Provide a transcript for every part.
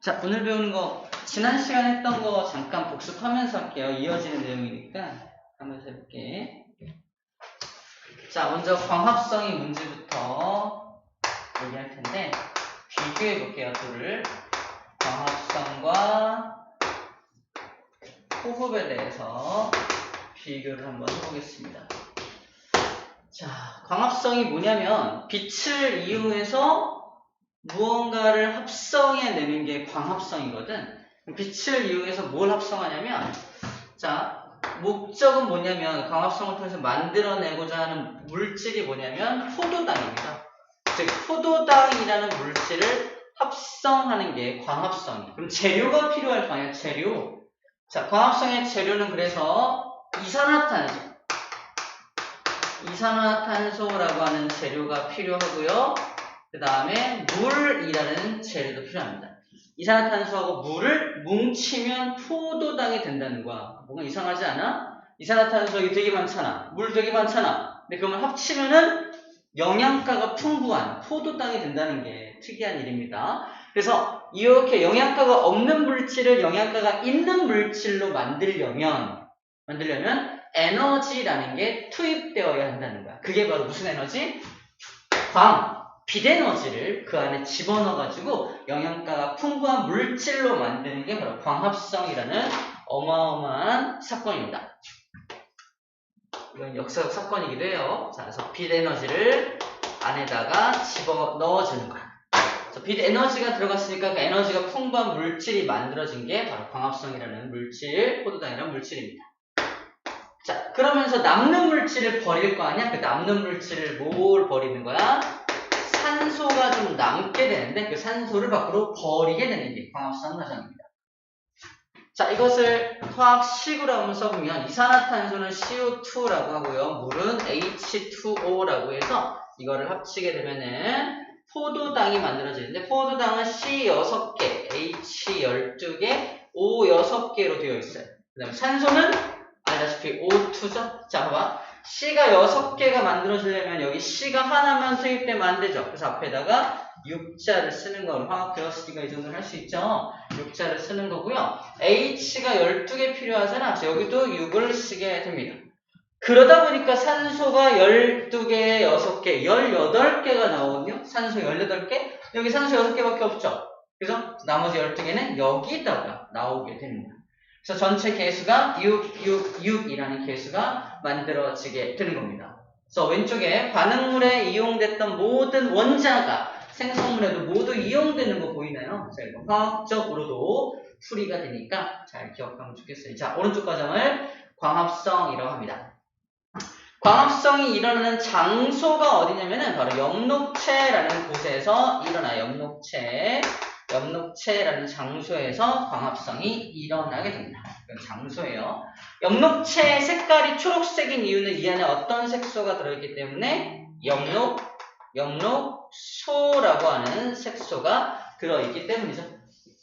자, 오늘 배우는 거 지난 시간에 했던 거 잠깐 복습하면서 할게요. 이어지는 내용이니까 한번 해볼게. 자, 먼저 광합성의 문제부터 얘기할 텐데 비교해 볼게요. 둘을. 광합성과 호흡에 대해서 비교를 한번 해보겠습니다. 자, 광합성이 뭐냐면 빛을 이용해서 무언가를 합성해내는 게 광합성이거든. 빛을 이용해서 뭘 합성하냐면, 자, 목적은 뭐냐면 광합성을 통해서 만들어내고자 하는 물질이 뭐냐면 포도당입니다. 즉 포도당이라는 물질을 합성하는 게 광합성이에요. 그럼 재료가 필요할 거 아니야, 재료. 자, 광합성의 재료는 그래서 이산화탄소라고 하는 재료가 필요하고요. 그 다음에 물이라는 재료도 필요합니다. 이산화탄소하고 물을 뭉치면 포도당이 된다는 거야. 뭔가 이상하지 않아? 이산화탄소 여기 되게 많잖아. 물 되게 많잖아. 근데 그러면 합치면은 영양가가 풍부한 포도당이 된다는 게 특이한 일입니다. 그래서 이렇게 영양가가 없는 물질을 영양가가 있는 물질로 만들려면 에너지라는 게 투입되어야 한다는 거야. 그게 바로 무슨 에너지? 빛에너지를 그 안에 집어넣어가지고 영양가가 풍부한 물질로 만드는 게 바로 광합성이라는 어마어마한 사건입니다. 이건 역사적 사건이기도 해요. 자, 그래서 빛에너지를 안에다가 집어넣어주는 거야. 그래서 빛에너지가 들어갔으니까 그 에너지가 풍부한 물질이 만들어진 게 바로 광합성이라는 물질, 포도당이라는 물질입니다. 자, 그러면서 남는 물질을 버릴 거 아니야? 그 남는 물질을 뭘 버리는 거야? 산소가 좀 남게 되는데 그 산소를 밖으로 버리게 되는 게 광합성 과정입니다. 자, 이것을 화학식으로 한번 써보면 이산화탄소는 CO2라고 하고요. 물은 H2O라고 해서 이거를 합치게 되면은 포도당이 만들어지는데 포도당은 C 6개, H 12개, O 6개로 되어 있어요. 그 다음에 산소는 알다시피 O2죠? 자, 봐봐. C가 6개가 만들어지려면 여기 C가 하나만 투입되면 안 되죠. 그래서 앞에다가 6자를 쓰는 거. 화학 배웠으니까 이 정도는 할 수 있죠. 6자를 쓰는 거고요. H가 12개 필요하잖아. 그래서 여기도 6을 쓰게 됩니다. 그러다 보니까 산소가 12개, 6개, 18개가 나오거든요. 산소 18개? 여기 산소 6개밖에 없죠. 그래서 나머지 12개는 여기다가 나오게 됩니다. 그래서 전체 개수가 6이라는 개수가 만들어지게 되는 겁니다. 그래서 왼쪽에 반응물에 이용됐던 모든 원자가 생성물에도 모두 이용되는 거 보이나요? 자, 이거 화학적으로도 풀이가 되니까 잘 기억하면 좋겠어요. 자, 오른쪽 과정을 광합성이라고 합니다. 광합성이 일어나는 장소가 어디냐면은 바로 엽록체라는 곳에서 일어나요. 엽록체라는 장소에서 광합성이 일어나게 됩니다. 이건 장소예요. 엽록체의 색깔이 초록색인 이유는 이 안에 어떤 색소가 들어있기 때문에 엽록소라고 하는 색소가 들어있기 때문이죠.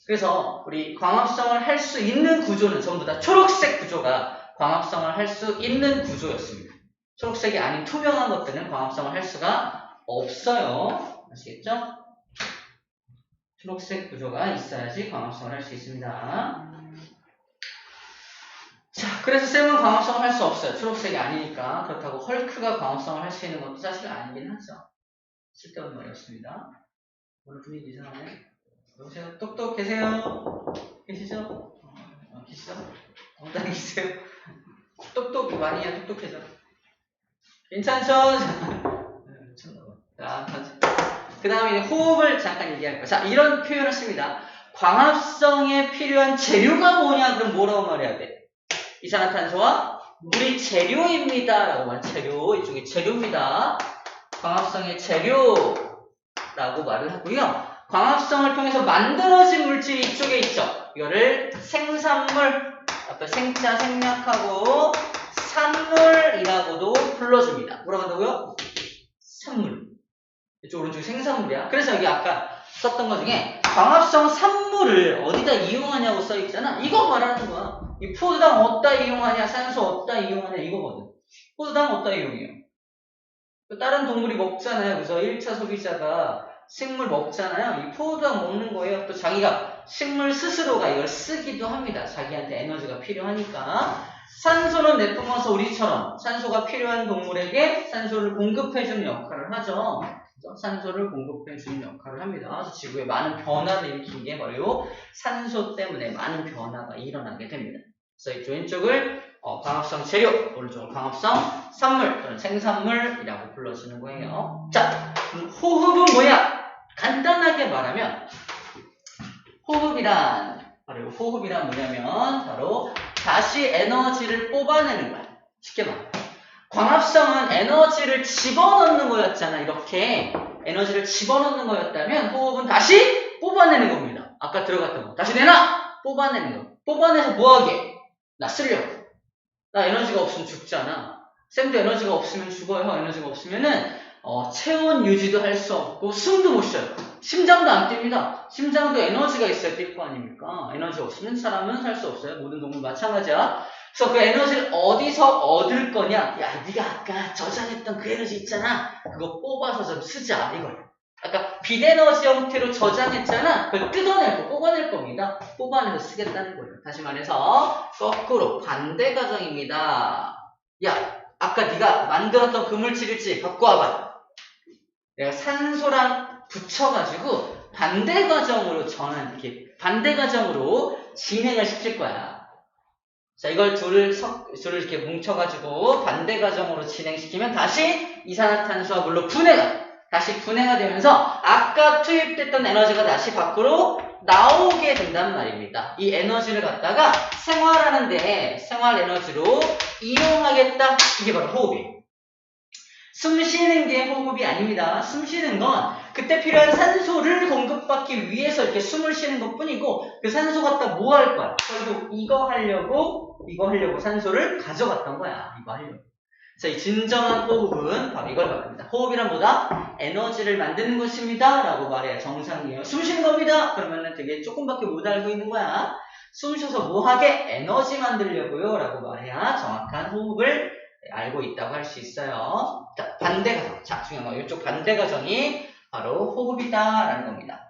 그래서 우리 광합성을 할 수 있는 구조는 전부 다 초록색 구조가 광합성을 할 수 있는 구조였습니다. 초록색이 아닌 투명한 것들은 광합성을 할 수가 없어요. 아시겠죠? 초록색 구조가 있어야지 광합성을 할 수 있습니다. 자, 그래서 쌤은 광합성을 할 수 없어요. 초록색이 아니니까. 그렇다고 헐크가 광합성을 할 수 있는 것도 사실 아니긴 하죠. 쓸데없는 말이었습니다. 오늘 분위기 이상하네. 여보세요? 똑똑 계세요? 계시죠? 계시죠? 엉덩이 계세요? 똑똑 많이 해야 똑똑해져. 괜찮죠? 자, 그 다음에 호흡을 잠깐 얘기할 거야. 자, 이런 표현을 씁니다. 광합성에 필요한 재료가 뭐냐? 그럼 뭐라고 말해야 돼? 이산화탄소와 물이 재료입니다. 라고 말 재료. 이쪽이 재료입니다. 광합성의 재료라고 말을 하고요. 광합성을 통해서 만들어진 물질이 이쪽에 있죠. 이거를 생산물, 앞에 생자 생략하고 산물이라고도 불러줍니다. 뭐라고 한다고요? 산물. 이쪽 오른쪽이 생산물이야. 그래서 여기 아까 썼던 것 중에 광합성 산물을 어디다 이용하냐고 써있잖아. 이거 말하는 거야. 이 포도당 어디다 이용하냐, 산소 어디다 이용하냐 이거거든. 포도당 어디다 이용해요? 다른 동물이 먹잖아요. 그래서 1차 소비자가 생물 먹잖아요. 이 포도당 먹는 거예요. 또 자기가 식물 스스로가 이걸 쓰기도 합니다. 자기한테 에너지가 필요하니까. 산소는 내뿜어서 우리처럼 산소가 필요한 동물에게 산소를 공급해주는 역할을 하죠. 산소를 공급해주는 역할을 합니다. 그래서 지구에 많은 변화를 일으킨 게 바로 산소 때문에 많은 변화가 일어나게 됩니다. 그래서 이쪽 왼쪽을 광합성 재료, 오른쪽을 광합성 산물 또는 생산물이라고 불러주는 거예요. 자, 그럼 호흡은 뭐야? 간단하게 말하면 호흡이란 뭐냐면 바로 다시 에너지를 뽑아내는 거야. 쉽게 말해. 광합성은 에너지를 집어넣는 거였잖아. 이렇게 에너지를 집어넣는 거였다면 호흡은 다시 뽑아내는 겁니다. 아까 들어갔던 거. 다시 내놔! 뽑아내는 거. 뽑아내서 뭐하게? 나 쓰려고. 나 에너지가 없으면 죽잖아. 쌤도 에너지가 없으면 죽어요. 에너지가 없으면은 체온 유지도 할 수 없고 숨도 못 쉬어요. 심장도 안 뜁니다. 심장도 에너지가 있어야 뛸 거 아닙니까? 에너지 없으면 사람은 살 수 없어요. 모든 동물 마찬가지야. 그래서 그 에너지를 어디서 얻을 거냐? 야, 네가 아까 저장했던 그 에너지 있잖아. 그거 뽑아서 좀 쓰자. 이걸. 아까 빛에너지 형태로 저장했잖아. 그걸 뜯어내고 뽑아낼 겁니다. 뽑아내서 쓰겠다는 거예요. 다시 말해서 거꾸로 반대 과정입니다. 야, 아까 네가 만들었던 그 물질 있지? 갖고 와봐. 내가 산소랑 붙여가지고 반대 과정으로 이렇게 반대 과정으로 진행을 시킬 거야. 자, 이걸 둘을 이렇게 뭉쳐가지고 반대 과정으로 진행시키면 다시 이산화탄소와 물로 다시 분해가 되면서 아까 투입됐던 에너지가 다시 밖으로 나오게 된단 말입니다. 이 에너지를 갖다가 생활하는데 생활 에너지로 이용하겠다. 이게 바로 호흡이에요. 숨 쉬는 게 호흡이 아닙니다. 숨 쉬는 건 그때 필요한 산소를 공급받기 위해서 이렇게 숨을 쉬는 것 뿐이고 그 산소 갖다 뭐 할 거야? 결국 이거 하려고 산소를 가져갔던 거야. 이거 하려고. 그래서 이 진정한 호흡은 바로 이걸 말합니다. 호흡이란 뭐다? 에너지를 만드는 것입니다. 라고 말해야 정상이에요. 숨 쉬는 겁니다. 그러면은 되게 조금밖에 못 알고 있는 거야. 숨 쉬어서 뭐하게? 에너지 만들려고요. 라고 말해야 정확한 호흡을 알고 있다고 할 수 있어요. 자, 반대 과정. 자, 중요한 거. 이쪽 반대 과정이 바로 호흡이다라는 겁니다.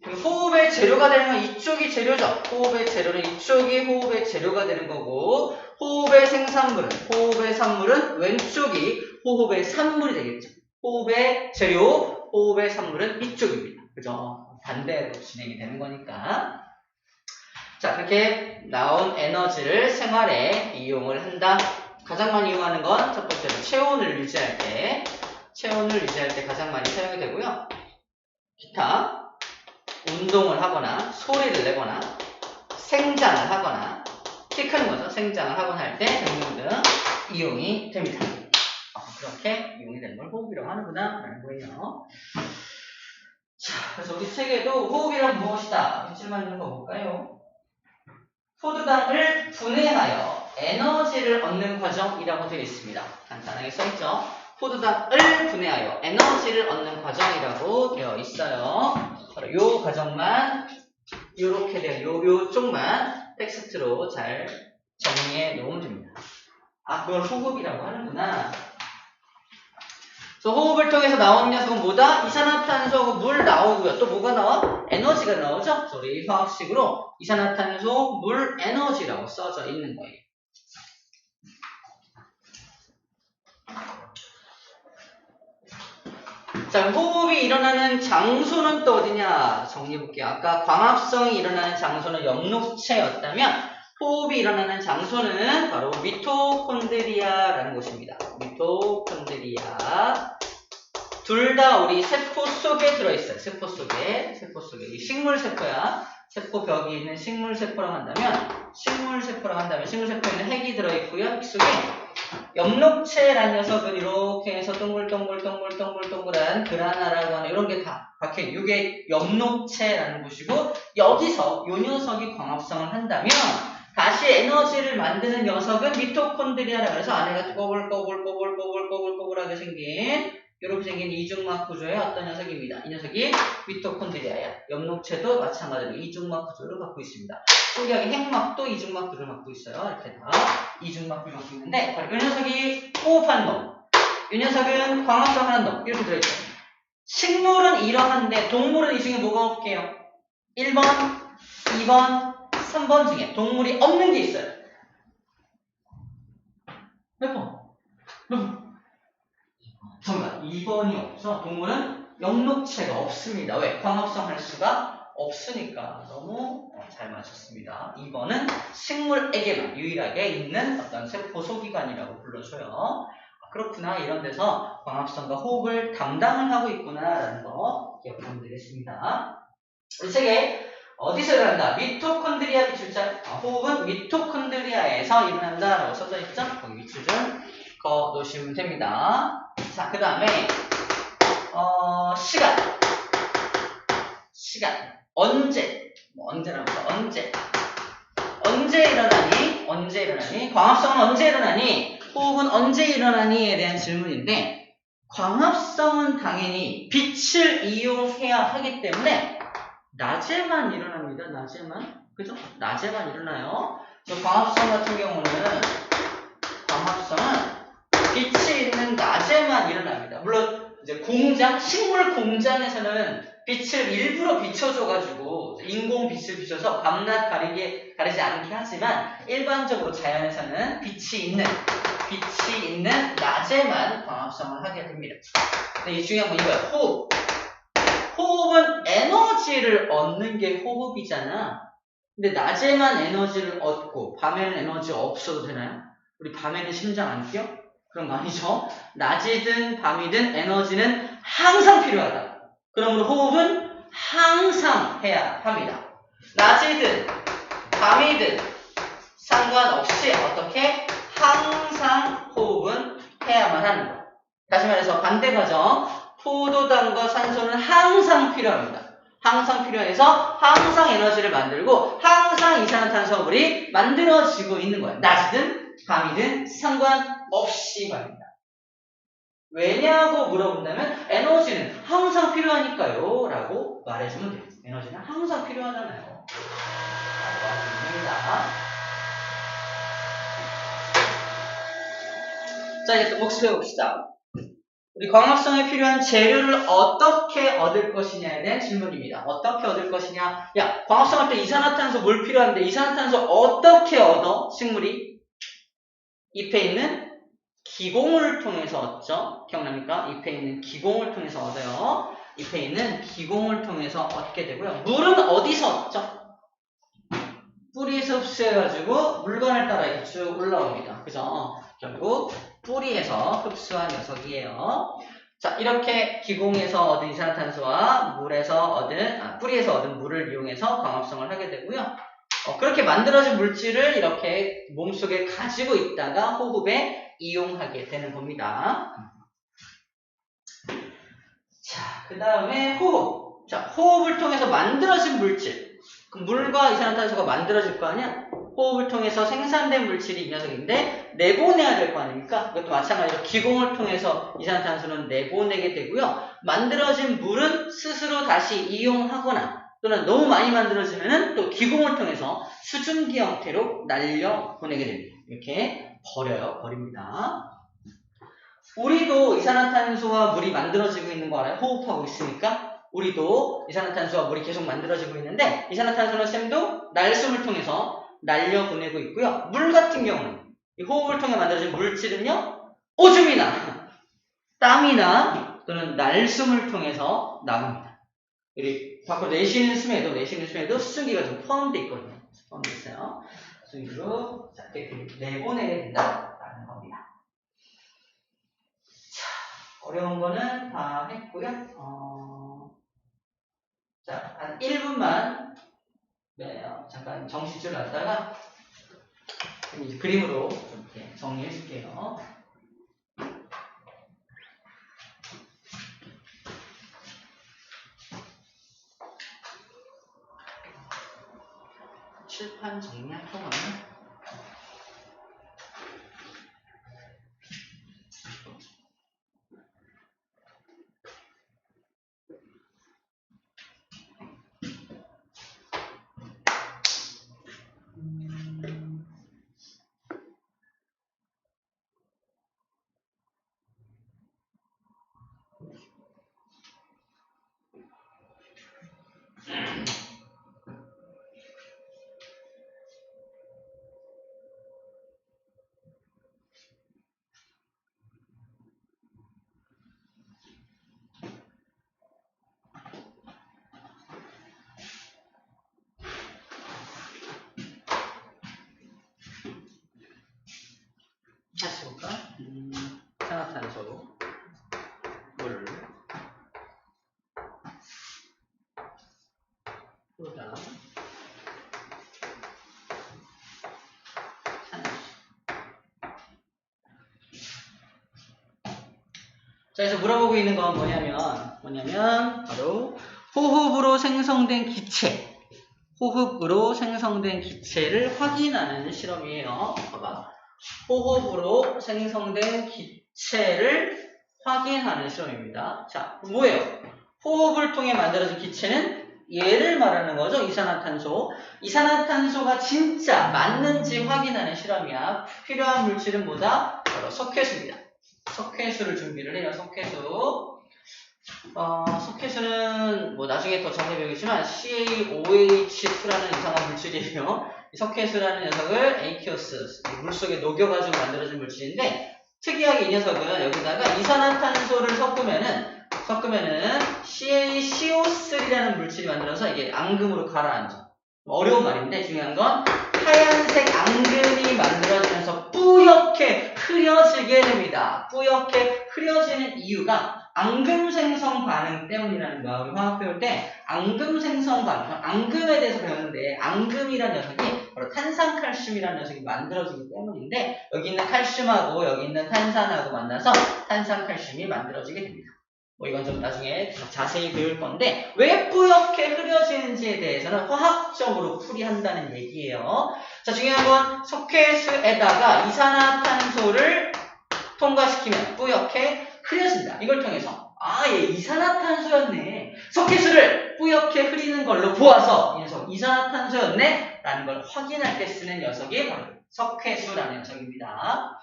호흡의 재료가 되는 건 이쪽이 재료죠. 호흡의 재료는 이쪽이 호흡의 재료가 되는 거고 호흡의 산물은 왼쪽이 호흡의 산물이 되겠죠. 호흡의 재료, 호흡의 산물은 이쪽입니다. 그죠? 반대로 진행이 되는 거니까. 자, 그렇게 나온 에너지를 생활에 이용을 한다. 가장 많이 이용하는 건 첫 번째로 체온을 유지할 때 가장 많이 사용이 되고요. 기타 운동을 하거나 소리를 내거나 생장을 하거나 키 크는 거죠. 생장을 하거나 할 때 등등등 이용이 됩니다. 그렇게 이용이 되는 걸 호흡이라고 하는구나 라는 거예요. 자, 그래서 우리 책에도 호흡이란 무엇이다? 질문 있는 거 볼까요? 포도당을 분해하여 에너지를 얻는 과정이라고 되어 있습니다. 간단하게 써있죠. 포도당을 분해하여 에너지를 얻는 과정이라고 되어 있어요. 바로 요 과정만 요렇게 돼요. 요 쪽만 텍스트로 잘 정리해 놓으면 됩니다. 아, 그걸 호흡이라고 하는구나. 그래서 호흡을 통해서 나오는 녀석은 뭐다? 이산화탄소하고 물 나오고요. 또 뭐가 나와? 에너지가 나오죠? 그래서 우리 화학식으로 이산화탄소, 물, 에너지라고 써져 있는 거예요. 자, 호흡이 일어나는 장소는 또 어디냐? 정리해볼게요. 아까 광합성이 일어나는 장소는 엽록체였다면 호흡이 일어나는 장소는 바로 미토콘드리아라는 곳입니다. 미토콘드리아. 둘 다 우리 세포 속에 들어있어요. 세포 속에. 이 식물세포야. 세포벽이 있는 식물세포라고 한다면 식물세포에 있는 핵이 들어있고요. 이 속에 엽록체라는 녀석은 이렇게 해서 동글동글한 그라나라고 하는 이런 게 다 박혀있는 이게 엽록체라는 곳이고 여기서 이 녀석이 광합성을 한다면 다시 에너지를 만드는 녀석은 미토콘드리아라고 해서 안에가 꼬불꼬불하게 생긴 이렇게 생긴 이중막 구조의 어떤 녀석입니다. 이 녀석이 미토콘드리아야. 엽록체도 마찬가지로 이중막 구조를 갖고 있습니다. 신기하게 핵막도 이중막 구조를 갖고 있어요. 이렇게 다 이중막 구조를 갖고 있는데 바로 이 녀석이 호흡하는 놈. 이 녀석은 광합성하는 놈. 이렇게 들어있죠. 식물은 이러한데 동물은 이 중에 뭐가 없게요? 1번 2번, 3번 중에 동물이 없는 게 있어요. 몇 번? 몇 번? 정답. 2번이 없어. 동물은 영록체가 없습니다. 왜? 광합성 할 수가 없으니까. 너무 잘 맞췄습니다. 2번은 식물에게만 유일하게 있는 어떤 세포소기관이라고 불러줘요. 그렇구나. 이런 데서 광합성과 호흡을 담당을 하고 있구나라는 거 기억하면 되겠습니다. 우리 책에 어디서 일어난다? 미토콘드리아 기출자. 호흡은 미토콘드리아에서 일어난다 라고 써져 있죠? 거기 위치 좀 그어놓으시면 됩니다. 자, 그 다음에 시간 언제 언제라고 언제 일어나니? 광합성은 언제 일어나니? 호흡은 언제 일어나니?에 대한 질문인데, 광합성은 당연히 빛을 이용해야 하기 때문에 낮에만 일어납니다. 낮에만. 그죠? 낮에만 일어나요. 광합성 같은 경우는 빛이 있는 낮에만 일어납니다. 물론 이제 식물 공장에서는 빛을 일부러 비춰줘가지고 인공 빛을 비춰서 밤낮 가리지 않게 하지만, 일반적으로 자연에서는 빛이 있는 낮에만 광합성을 하게 됩니다. 근데 이 중요한 건 이거야. 호흡은 에너지를 얻는 게 호흡이잖아. 근데 낮에만 에너지를 얻고 밤에는 에너지 없어도 되나요? 우리 밤에는 심장 안 뛰어? 그런 거 아니죠? 낮이든 밤이든 에너지는 항상 필요하다. 그러므로 호흡은 항상 해야 합니다. 낮이든 밤이든 상관없이 어떻게? 항상 호흡은 해야만 하는 거. 다시 말해서 반대 과정. 포도당과 산소는 항상 필요합니다. 항상 필요해서 항상 에너지를 만들고 항상 이산화탄소물이 만들어지고 있는 거예요. 낮이든 밤이든 상관없이 말입니다. 왜냐고 물어본다면 에너지는 항상 필요하니까요 라고 말해주면 돼요. 에너지는 항상 필요하잖아요. 라고 하시면 됩니다. 자, 이제 또 복습해 봅시다. 우리 광합성에 필요한 재료를 어떻게 얻을 것이냐에 대한 질문입니다. 어떻게 얻을 것이냐? 야, 광합성할 때 이산화탄소 물 필요한데 이산화탄소 어떻게 얻어? 식물이? 잎에 있는 기공을 통해서 얻죠. 기억납니까? 잎에 있는 기공을 통해서 얻어요. 잎에 있는 기공을 통해서 얻게 되고요. 물은 어디서 얻죠? 뿌리에서 흡수해가지고 물관을 따라 이렇게 쭉 올라옵니다. 그죠? 결국 뿌리에서 흡수한 녀석이에요. 자, 이렇게 기공에서 얻은 이산화탄소와 뿌리에서 얻은 물을 이용해서 광합성을 하게 되고요. 그렇게 만들어진 물질을 이렇게 몸속에 가지고 있다가 호흡에 이용하게 되는 겁니다. 자, 그 다음에 호흡. 자, 호흡을 통해서 만들어진 물질. 물과 이산화탄소가 만들어질 거 아니야? 호흡을 통해서 생산된 물질이 이 녀석인데 내보내야 될 거 아닙니까? 이것도 마찬가지로 기공을 통해서 이산화탄소는 내보내게 되고요. 만들어진 물은 스스로 다시 이용하거나 또는 너무 많이 만들어지면 또 기공을 통해서 수증기 형태로 날려보내게 됩니다. 이렇게 버립니다. 우리도 이산화탄소와 물이 만들어지고 있는 거 알아요? 호흡하고 있으니까. 우리도 이산화탄소와 물이 계속 만들어지고 있는데 이산화탄소는 쌤도 날숨을 통해서 날려보내고 있고요. 물 같은 경우는 이 호흡을 통해 만들어진 물질은요. 오줌이나 땀이나 또는 날숨을 통해서 나갑니다. 우리 밖으로 내쉬는 숨에도 수증기가 좀 포함되어 있거든요. 포함되어 있어요. 수증기로 이렇게 내보내게 된다라는 겁니다. 자, 어려운 거는 다 했고요. 자, 한 1분만 잠깐 정신줄 놨다가 이제 그림으로 좀 이렇게 정리해 줄게요. 칠판 정리할 동안 다시 볼까? 이산화탄소, 물, 효당, 자, 그래서 물어보고 있는 건 뭐냐면 바로 호흡으로 생성된 기체, 호흡으로 생성된 기체를 확인하는 실험이에요. 봐봐. 호흡으로 생성된 기체를 확인하는 실험입니다. 자, 뭐예요? 호흡을 통해 만들어진 기체는 얘를 말하는 거죠. 이산화탄소. 이산화탄소가 진짜 맞는지 확인하는 실험이야. 필요한 물질은 뭐다? 바로 석회수입니다. 석회수를 준비를 해요. 석회수. 석회수는 뭐 나중에 더 자세히 배우겠지만 CaOH2라는 이상한 물질이에요. 이 석회수라는 녀석을 aqueous, 물속에 녹여가지고 만들어진 물질인데 특이하게 이 녀석은 여기다가 이산화탄소를 섞으면은 CaCO3라는 물질이 만들어서 이게 앙금으로 가라앉아. 어려운 말인데 중요한 건 하얀색 앙금이 만들어지면서 뿌옇게 흐려지게 됩니다. 뿌옇게 흐려지는 이유가 앙금 생성 반응 때문이라는 거야. 우리 화학 배울 때 앙금 생성 반응, 앙금에 대해서 배웠는데 앙금이라는 녀석이 바로 탄산칼슘이라는 녀석이 만들어지기 때문인데 여기 있는 칼슘하고 여기 있는 탄산하고 만나서 탄산칼슘이 만들어지게 됩니다. 뭐 이건 좀 나중에 자세히 배울 건데 왜 뿌옇게 흐려지는지에 대해서는 화학적으로 풀이한다는 얘기예요. 자, 중요한 건 석회수에다가 이산화탄소를 통과시키면 뿌옇게 흐려진다. 이걸 통해서 얘 이산화탄소였네. 석회수를 뿌옇게 흐리는 걸로 보아서 이 녀석 이산화탄소였네 라는 걸 확인할 때 쓰는 녀석이 바로 석회수라는 녀석입니다.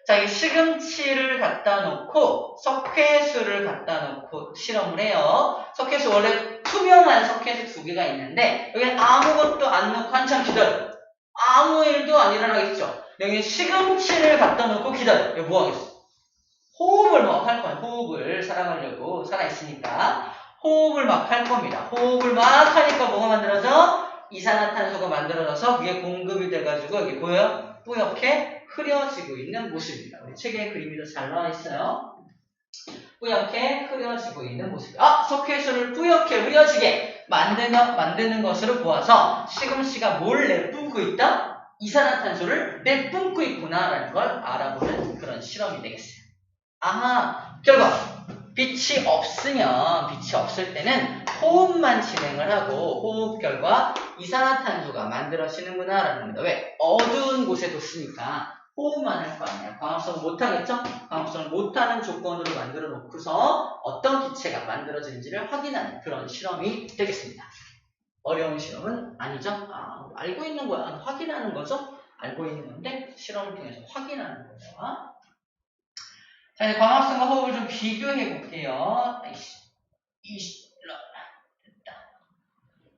자, 이 시금치를 갖다 놓고 석회수를 갖다 놓고 실험을 해요. 석회수 원래 투명한 석회수 두 개가 있는데 여기 아무것도 안 넣고 한참 기다려. 아무 일도 안 일어나겠죠. 여기 시금치를 갖다 놓고 기다려. 이거 뭐 하겠어? 호흡을 막 할 거야. 호흡을 살아가려고 살아있으니까 호흡을 막 할 겁니다. 호흡을 막 하니까 뭐가 만들어져? 이산화탄소가 만들어져서 위에 공급이 돼가지고 여기 보여요? 뿌옇게 흐려지고 있는 모습입니다. 우리 책에 그림이 더 잘 나와 있어요. 뿌옇게 흐려지고 있는 모습. 석회수를 뿌옇게 흐려지게 만드는 것으로 보아서 시금치가 뭘 내뿜고 있다? 이산화탄소를 내뿜고 있구나라는 걸 알아보는 그런 실험이 되겠어요. 결과 빛이 없을 때는 호흡만 진행을 하고 호흡 결과 이산화탄소가 만들어지는구나 라는 겁니다. 왜? 어두운 곳에 뒀으니까 호흡만 할 거 아니야. 광합성을 못하겠죠? 광합성을 못하는 조건으로 만들어 놓고서 어떤 기체가 만들어지는지를 확인하는 그런 실험이 되겠습니다. 어려운 실험은 아니죠? 알고 있는 거야. 확인하는 거죠? 알고 있는 건데 실험을 통해서 확인하는 거죠. 자, 이제 광합성과 호흡을 좀 비교해 볼게요.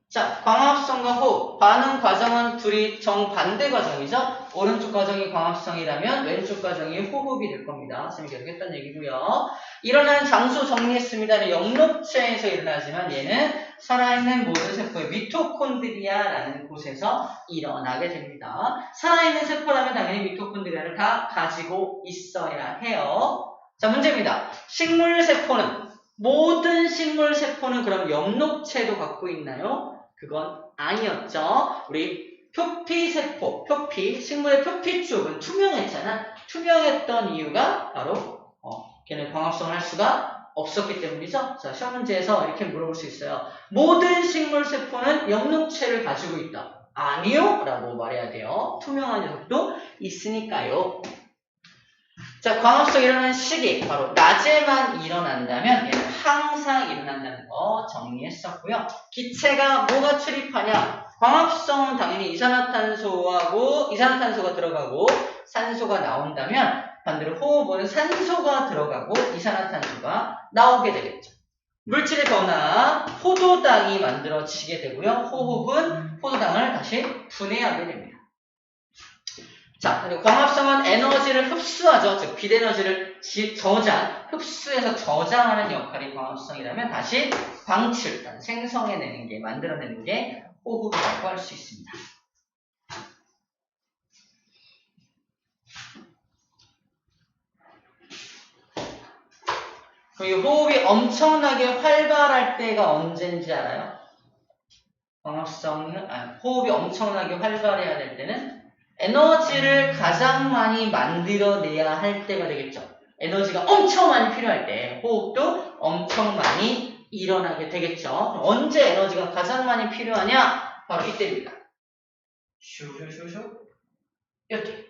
자, 광합성과 호흡, 반응 과정은 둘이 정반대 과정이죠. 오른쪽 과정이 광합성이라면 왼쪽 과정이 호흡이 될 겁니다. 선생님이 계속 했던 얘기고요. 일어나는 장소 정리했습니다. 영록체에서 일어나지만 얘는 살아있는 모든 세포의 미토콘드리아라는 곳에서 일어나게 됩니다. 살아있는 세포라면 당연히 미토콘드리아를 다 가지고 있어야 해요. 자, 문제입니다. 모든 식물세포는 그럼 엽록체도 갖고 있나요? 그건 아니었죠. 우리 표피세포, 식물의 표피 쪽은 투명했잖아. 투명했던 이유가 바로 걔는 광합성을 할 수가 없었기 때문이죠. 자, 시험 문제에서 이렇게 물어볼 수 있어요. 모든 식물세포는 엽록체를 가지고 있다. 아니요? 라고 말해야 돼요. 투명한 녀석도 있으니까요. 자, 광합성이 일어나는 시기, 바로 낮에만 일어난다면 얘는 항상 일어난다는 거 정리했었고요. 기체가 뭐가 출입하냐? 광합성은 당연히 이산화탄소가 들어가고 산소가 나온다면 반대로 호흡은 산소가 들어가고 이산화탄소가 나오게 되겠죠. 물질의 변화, 포도당이 만들어지게 되고요. 호흡은 포도당을 다시 분해하게 됩니다. 자, 광합성은 에너지를 흡수하죠. 즉, 빛에너지를 흡수해서 저장하는 역할이 광합성이라면 다시 방출, 만들어내는 게 호흡이라고 할 수 있습니다. 그럼 이 호흡이 엄청나게 활발할 때가 언제인지 알아요? 호흡이 엄청나게 활발해야 될 때는 에너지를 가장 많이 만들어내야 할 때가 되겠죠. 에너지가 엄청 많이 필요할 때 호흡도 엄청 많이 일어나게 되겠죠. 언제 에너지가 가장 많이 필요하냐? 바로 이때입니다. 슈슈슈슈 이때.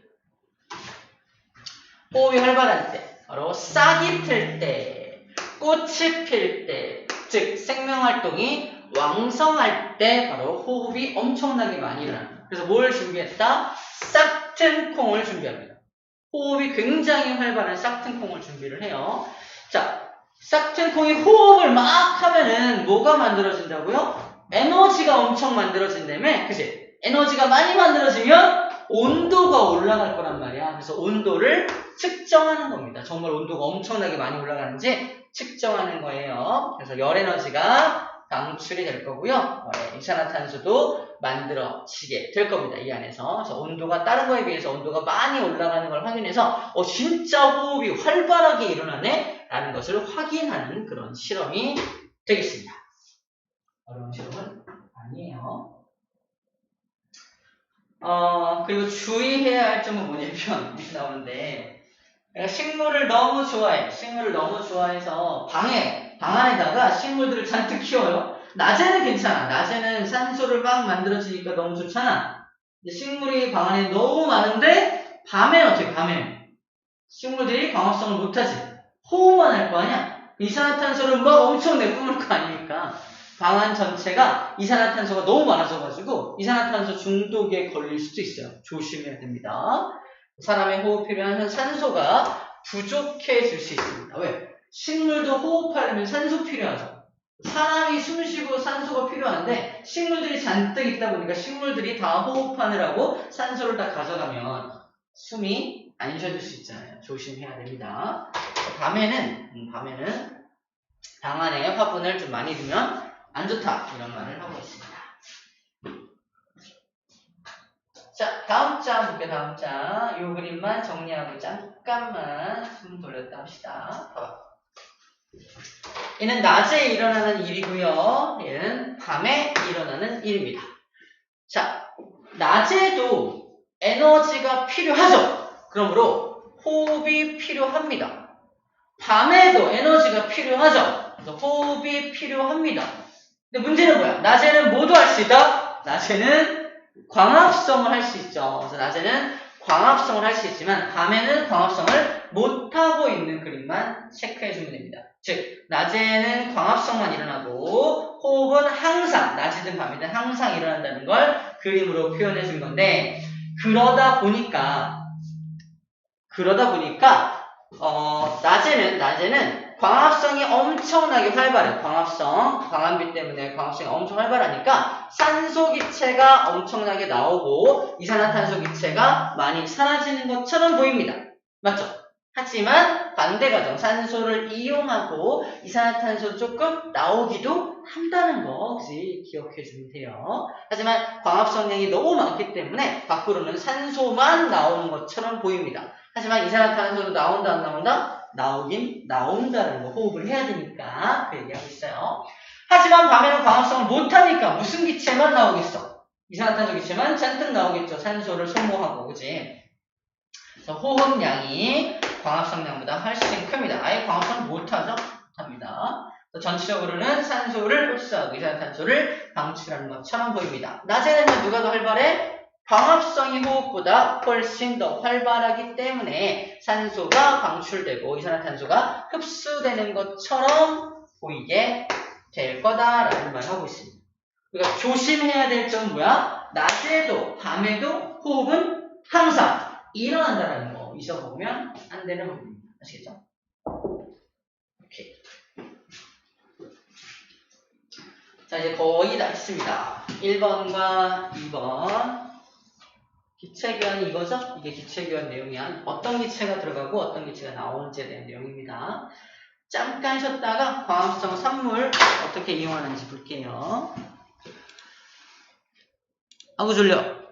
호흡이 활발할 때, 바로 싹이 틀 때, 꽃이 필 때, 즉 생명활동이 왕성할 때 바로 호흡이 엄청나게 많이 일어납니다. 그래서 뭘 준비했다? 싹튼 콩을 준비합니다. 호흡이 굉장히 활발한 싹튼 콩을 준비를 해요. 자, 싹튼 콩이 호흡을 막 하면은 뭐가 만들어진다고요? 에너지가 엄청 만들어진다며? 그치? 에너지가 많이 만들어지면 온도가 올라갈 거란 말이야. 그래서 온도를 측정하는 겁니다. 정말 온도가 엄청나게 많이 올라가는지 측정하는 거예요. 그래서 열 에너지가 방출이 될 거고요. 이산화탄소도 만들어지게 될 겁니다. 이 안에서. 그래서 온도가 다른 거에 비해서 온도가 많이 올라가는 걸 확인해서 진짜 호흡이 활발하게 일어나네? 라는 것을 확인하는 그런 실험이 되겠습니다. 어려운 실험은 아니에요. 그리고 주의해야 할 점은 뭐냐면 이렇게 나오는데 식물을 너무 좋아해. 식물을 너무 좋아해서 방 안에다가 식물들을 잔뜩 키워요. 낮에는 괜찮아. 낮에는 산소를 막 만들어지니까 너무 좋잖아. 근데 식물이 방 안에 너무 많은데 밤에는 어떻게 밤에 식물들이 광합성을 못하지. 호흡만 할 거 아니야. 이산화탄소를 막 엄청 내뿜을 거 아니니까 방 안 전체가 이산화탄소가 너무 많아져가지고 이산화탄소 중독에 걸릴 수도 있어요. 조심해야 됩니다. 사람의 호흡 필요한 산소가 부족해질 수 있습니다. 왜? 식물도 호흡하려면 산소 필요하죠. 사람이 숨 쉬고 산소가 필요한데 식물들이 잔뜩 있다 보니까 식물들이 다 호흡하느라고 산소를 다 가져가면 숨이 안 쉬어질 수 있잖아요. 조심해야 됩니다. 밤에는 방 안에 화분을 좀 많이 두면 안 좋다. 이런 말을 하고 있습니다. 자, 다음 장 볼게요. 다음 장. 이 그림만 정리하고 잠깐만 숨 돌렸다 합시다. 봐봐. 얘는 낮에 일어나는 일이고요. 얘는 밤에 일어나는 일입니다. 자, 낮에도 에너지가 필요하죠. 그러므로 호흡이 필요합니다. 밤에도 에너지가 필요하죠. 그래서 호흡이 필요합니다. 근데 문제는 뭐야? 낮에는 뭐도 할 수 있다? 낮에는 광합성을 할 수 있죠. 그래서 낮에는 광합성을 할 수 있지만 밤에는 광합성을 못하고 있는 그림만 체크해주면 됩니다. 즉 낮에는 광합성만 일어나고 호흡은 항상 낮이든 밤이든 항상 일어난다는 걸 그림으로 표현해 준 건데 그러다 보니까 낮에는 광합성이 엄청나게 활발해요. 광합비 때문에 광합성이 엄청 활발하니까 산소 기체가 엄청나게 나오고 이산화탄소 기체가 많이 사라지는 것처럼 보입니다. 맞죠? 하지만 반대 과정, 산소를 이용하고 이산화탄소 조금 나오기도 한다는 거 혹시 기억해 주면 돼요. 하지만 광합성량이 너무 많기 때문에 밖으로는 산소만 나오는 것처럼 보입니다. 하지만 이산화탄소도 나온다 안 나온다? 나오긴 나온다는 거 호흡을 해야 되니까 그 얘기하고 있어요. 하지만 밤에는 광합성을 못하니까 무슨 기체만 나오겠어? 이산화탄소 기체만 잔뜩 나오겠죠. 산소를 소모하고 그지? 그래서 호흡량이 광합성량보다 훨씬 큽니다. 아예 광합성을 못하죠? 못합니다. 전체적으로는 산소를 흡수하고 이산화탄소를 방출하는 것처럼 보입니다. 낮에는 누가 더 활발해? 광합성이 호흡보다 훨씬 더 활발하기 때문에 산소가 방출되고 이산화탄소가 흡수되는 것처럼 보이게 될 거다라는 말을 하고 있습니다. 그러니까 조심해야 될 점은 뭐야? 낮에도 밤에도 호흡은 항상 일어난다는 거 잊어보면 안 되는 부분입니다. 아시겠죠? 오케이. 자, 이제 거의 다 했습니다. 1번과 2번. 기체교환이 이거죠? 이게 기체교환 내용이야. 어떤 기체가 들어가고 어떤 기체가 나오는지에 대한 내용입니다. 잠깐 쉬었다가 광합성 산물 어떻게 이용하는지 볼게요. 아구 졸려.